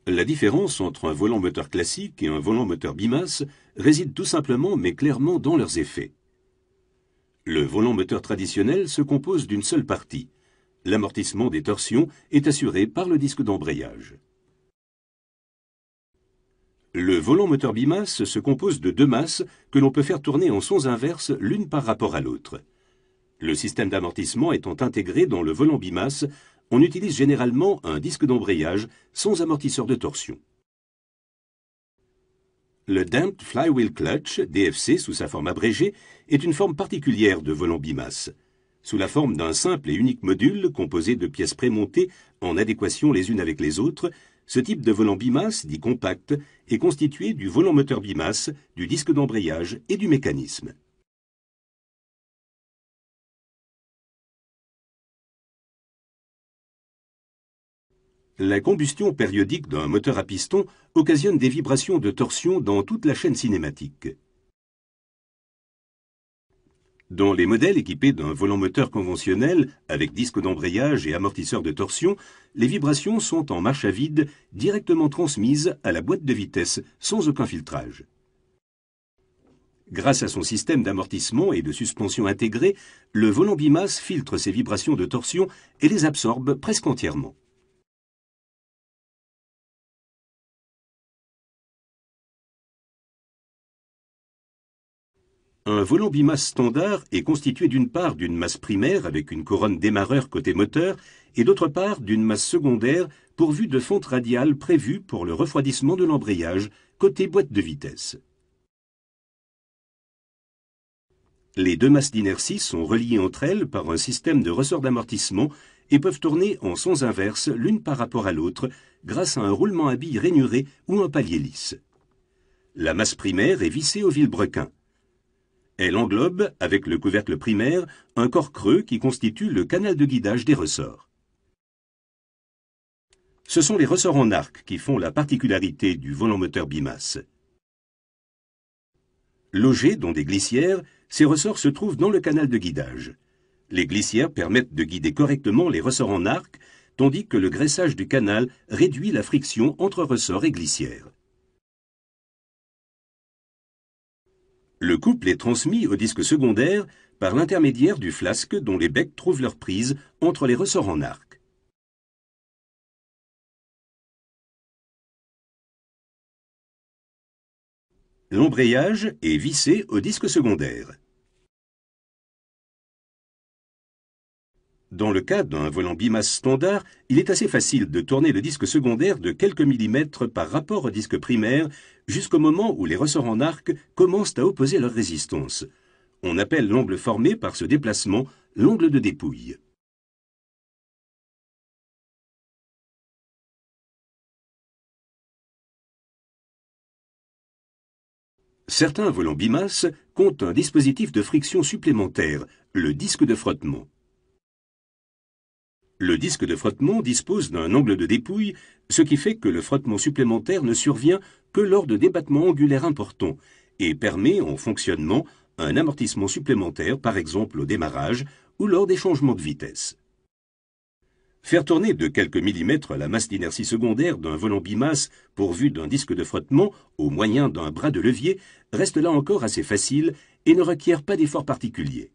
La différence entre un volant moteur classique et un volant moteur bimasse réside tout simplement mais clairement dans leurs effets. Le volant moteur traditionnel se compose d'une seule partie. L'amortissement des torsions est assuré par le disque d'embrayage. Le volant moteur bimasse se compose de deux masses que l'on peut faire tourner en sens inverse l'une par rapport à l'autre. Le système d'amortissement étant intégré dans le volant bimasse, on utilise généralement un disque d'embrayage sans amortisseur de torsion. Le Damped Flywheel Clutch, DFC sous sa forme abrégée, est une forme particulière de volant bimasse. Sous la forme d'un simple et unique module composé de pièces prémontées en adéquation les unes avec les autres, ce type de volant bimasse, dit compact, est constitué du volant moteur bimasse, du disque d'embrayage et du mécanisme. La combustion périodique d'un moteur à piston occasionne des vibrations de torsion dans toute la chaîne cinématique. Dans les modèles équipés d'un volant moteur conventionnel, avec disque d'embrayage et amortisseur de torsion, les vibrations sont en marche à vide, directement transmises à la boîte de vitesse, sans aucun filtrage. Grâce à son système d'amortissement et de suspension intégré, le volant bimasse filtre ces vibrations de torsion et les absorbe presque entièrement. Un volant bimasse standard est constitué d'une part d'une masse primaire avec une couronne démarreur côté moteur et d'autre part d'une masse secondaire pourvue de fente radiale prévue pour le refroidissement de l'embrayage côté boîte de vitesse. Les deux masses d'inertie sont reliées entre elles par un système de ressort d'amortissement et peuvent tourner en sens inverse l'une par rapport à l'autre grâce à un roulement à billes rainuré ou un palier lisse. La masse primaire est vissée au vilebrequin. Elle englobe, avec le couvercle primaire, un corps creux qui constitue le canal de guidage des ressorts. Ce sont les ressorts en arc qui font la particularité du volant moteur bimasse. Logés dans des glissières, ces ressorts se trouvent dans le canal de guidage. Les glissières permettent de guider correctement les ressorts en arc, tandis que le graissage du canal réduit la friction entre ressorts et glissières. Le couple est transmis au disque secondaire par l'intermédiaire du flasque dont les becs trouvent leur prise entre les ressorts en arc. L'embrayage est vissé au disque secondaire. Dans le cas d'un volant bimasse standard, il est assez facile de tourner le disque secondaire de quelques millimètres par rapport au disque primaire jusqu'au moment où les ressorts en arc commencent à opposer leur résistance. On appelle l'angle formé par ce déplacement l'angle de dépouille. Certains volants bimasse comptent un dispositif de friction supplémentaire, le disque de frottement. Le disque de frottement dispose d'un angle de dépouille, ce qui fait que le frottement supplémentaire ne survient que lors de débattements angulaires importants et permet en fonctionnement un amortissement supplémentaire, par exemple au démarrage ou lors des changements de vitesse. Faire tourner de quelques millimètres la masse d'inertie secondaire d'un volant bimasse pourvu d'un disque de frottement au moyen d'un bras de levier reste là encore assez facile et ne requiert pas d'effort particulier.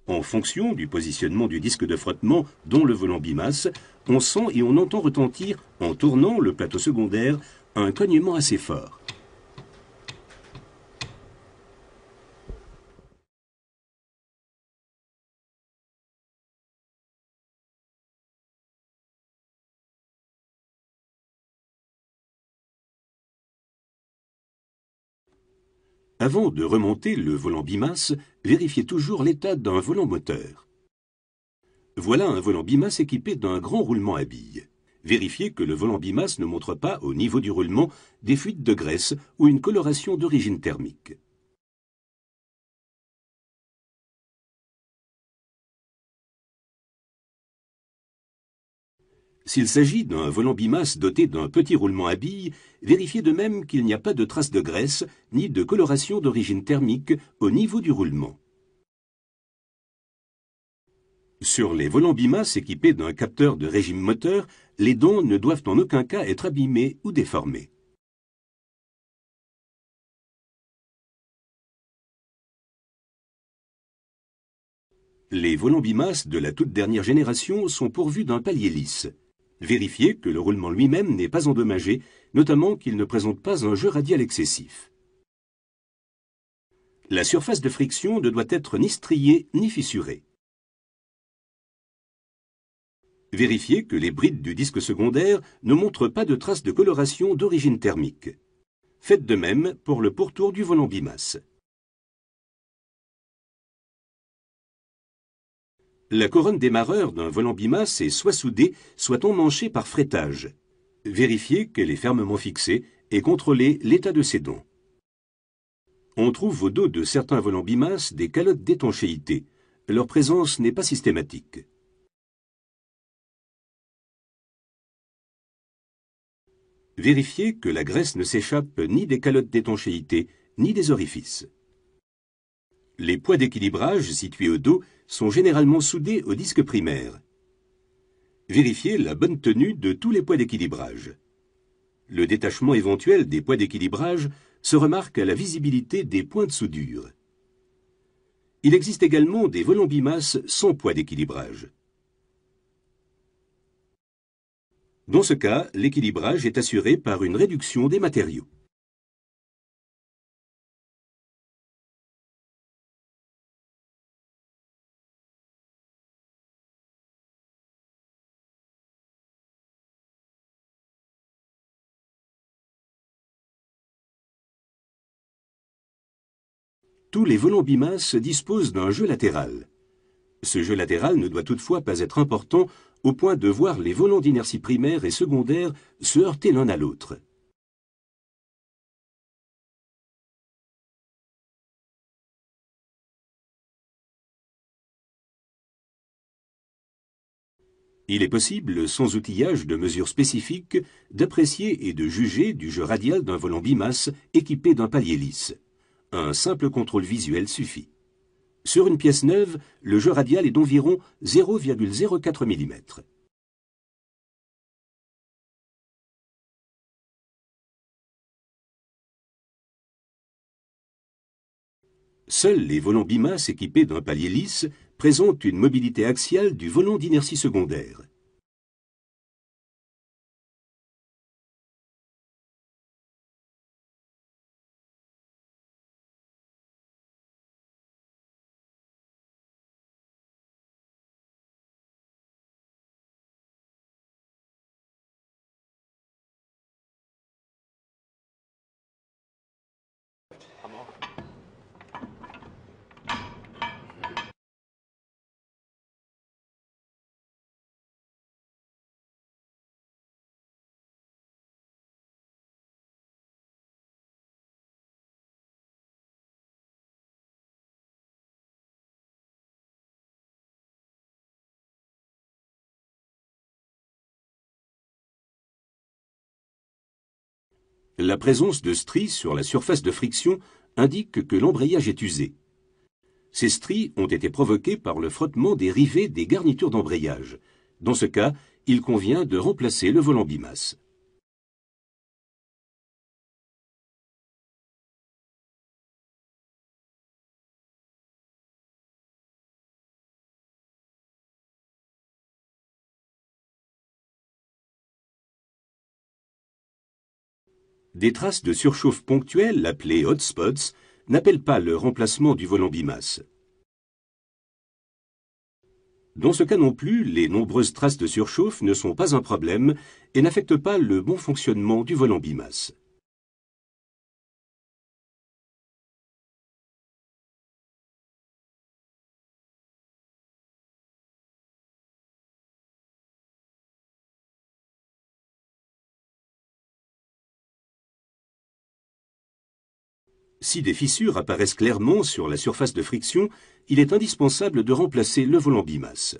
En fonction du positionnement du disque de frottement, dont le volant bimasse, on sent et on entend retentir, en tournant le plateau secondaire, un cognement assez fort. Avant de remonter le volant bimasse, vérifiez toujours l'état d'un volant moteur. Voilà un volant bimasse équipé d'un grand roulement à billes. Vérifiez que le volant bimasse ne montre pas, au niveau du roulement, des fuites de graisse ou une coloration d'origine thermique. S'il s'agit d'un volant bimasse doté d'un petit roulement à billes, vérifiez de même qu'il n'y a pas de traces de graisse ni de coloration d'origine thermique au niveau du roulement. Sur les volants bimasse équipés d'un capteur de régime moteur, les dents ne doivent en aucun cas être abîmées ou déformées. Les volants bimasse de la toute dernière génération sont pourvus d'un palier lisse. Vérifiez que le roulement lui-même n'est pas endommagé, notamment qu'il ne présente pas un jeu radial excessif. La surface de friction ne doit être ni striée ni fissurée. Vérifiez que les brides du disque secondaire ne montrent pas de traces de coloration d'origine thermique. Faites de même pour le pourtour du volant bimasse. La couronne démarreur d'un volant bimasse est soit soudée, soit emmanchée par frettage. Vérifiez qu'elle est fermement fixée et contrôlez l'état de ses dents. On trouve au dos de certains volants bimasse des calottes d'étanchéité. Leur présence n'est pas systématique. Vérifiez que la graisse ne s'échappe ni des calottes d'étanchéité, ni des orifices. Les poids d'équilibrage situés au dos sont généralement soudés au disque primaire. Vérifiez la bonne tenue de tous les poids d'équilibrage. Le détachement éventuel des poids d'équilibrage se remarque à la visibilité des points de soudure. Il existe également des volants bimasse sans poids d'équilibrage. Dans ce cas, l'équilibrage est assuré par une réduction des matériaux. Tous les volants bimasse disposent d'un jeu latéral. Ce jeu latéral ne doit toutefois pas être important au point de voir les volants d'inertie primaire et secondaire se heurter l'un à l'autre. Il est possible, sans outillage de mesure spécifique, d'apprécier et de juger du jeu radial d'un volant bimasse équipé d'un palier lisse. Un simple contrôle visuel suffit. Sur une pièce neuve, le jeu radial est d'environ 0,04 mm. Seuls les volants bimasse équipés d'un palier lisse présentent une mobilité axiale du volant d'inertie secondaire. La présence de stries sur la surface de friction indique que l'embrayage est usé. Ces stries ont été provoquées par le frottement des rivets des garnitures d'embrayage. Dans ce cas, il convient de remplacer le volant bimasse. Des traces de surchauffe ponctuelles, appelées hotspots, n'appellent pas le remplacement du volant bimasse. Dans ce cas non plus, les nombreuses traces de surchauffe ne sont pas un problème et n'affectent pas le bon fonctionnement du volant bimasse. Si des fissures apparaissent clairement sur la surface de friction, il est indispensable de remplacer le volant bimasse.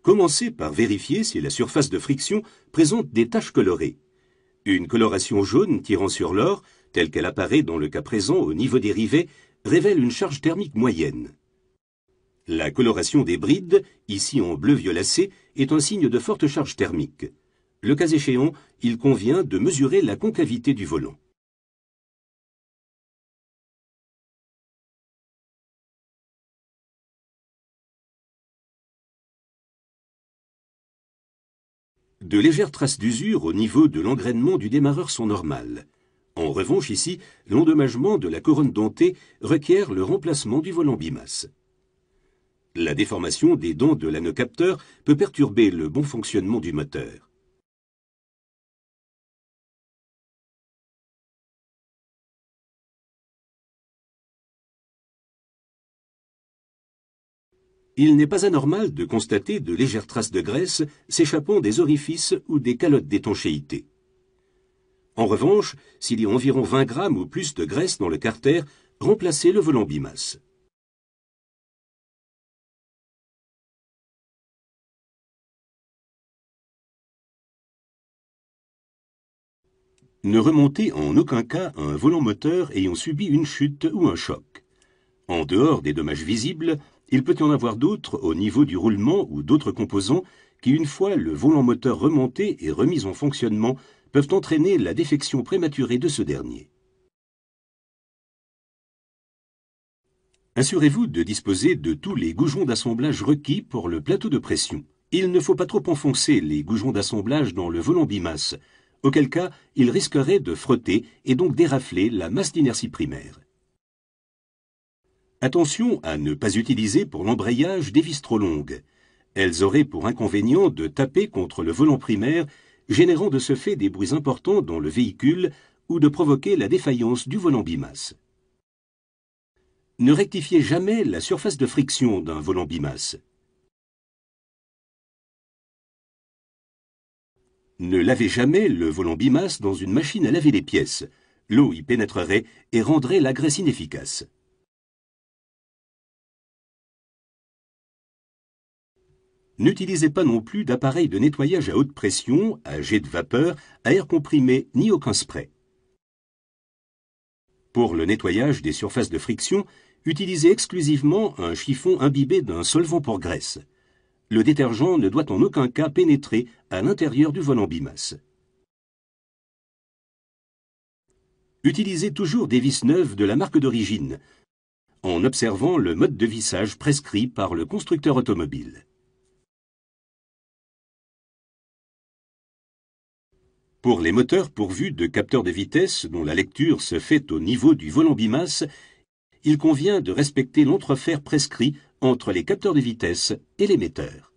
Commencez par vérifier si la surface de friction présente des taches colorées. Une coloration jaune tirant sur l'or, telle qu'elle apparaît dans le cas présent au niveau des rivets, révèle une charge thermique moyenne. La coloration des brides, ici en bleu violacé, est un signe de forte charge thermique. Le cas échéant, il convient de mesurer la concavité du volant. De légères traces d'usure au niveau de l'engrainement du démarreur sont normales. En revanche, ici, l'endommagement de la couronne dentée requiert le remplacement du volant bimasse. La déformation des dents de l'anneau-capteur peut perturber le bon fonctionnement du moteur. Il n'est pas anormal de constater de légères traces de graisse s'échappant des orifices ou des calottes d'étanchéité. En revanche, s'il y a environ 20 grammes ou plus de graisse dans le carter, remplacez le volant bimasse. Ne remontez en aucun cas un volant moteur ayant subi une chute ou un choc. En dehors des dommages visibles, il peut y en avoir d'autres au niveau du roulement ou d'autres composants qui, une fois le volant moteur remonté et remis en fonctionnement, peuvent entraîner la défection prématurée de ce dernier. Assurez-vous de disposer de tous les goujons d'assemblage requis pour le plateau de pression. Il ne faut pas trop enfoncer les goujons d'assemblage dans le volant bimasse, auquel cas il risquerait de frotter et donc d'érafler la masse d'inertie primaire. Attention à ne pas utiliser pour l'embrayage des vis trop longues. Elles auraient pour inconvénient de taper contre le volant primaire, générant de ce fait des bruits importants dans le véhicule ou de provoquer la défaillance du volant bimasse. Ne rectifiez jamais la surface de friction d'un volant bimasse. Ne lavez jamais le volant bimasse dans une machine à laver les pièces. L'eau y pénétrerait et rendrait la graisse inefficace. N'utilisez pas non plus d'appareil de nettoyage à haute pression, à jet de vapeur, à air comprimé, ni aucun spray. Pour le nettoyage des surfaces de friction, utilisez exclusivement un chiffon imbibé d'un solvant pour graisse. Le détergent ne doit en aucun cas pénétrer à l'intérieur du volant bimasse. Utilisez toujours des vis neuves de la marque d'origine, en observant le mode de vissage prescrit par le constructeur automobile. Pour les moteurs pourvus de capteurs de vitesse dont la lecture se fait au niveau du volant bimasse, il convient de respecter l'entrefer prescrit entre les capteurs de vitesse et l'émetteur.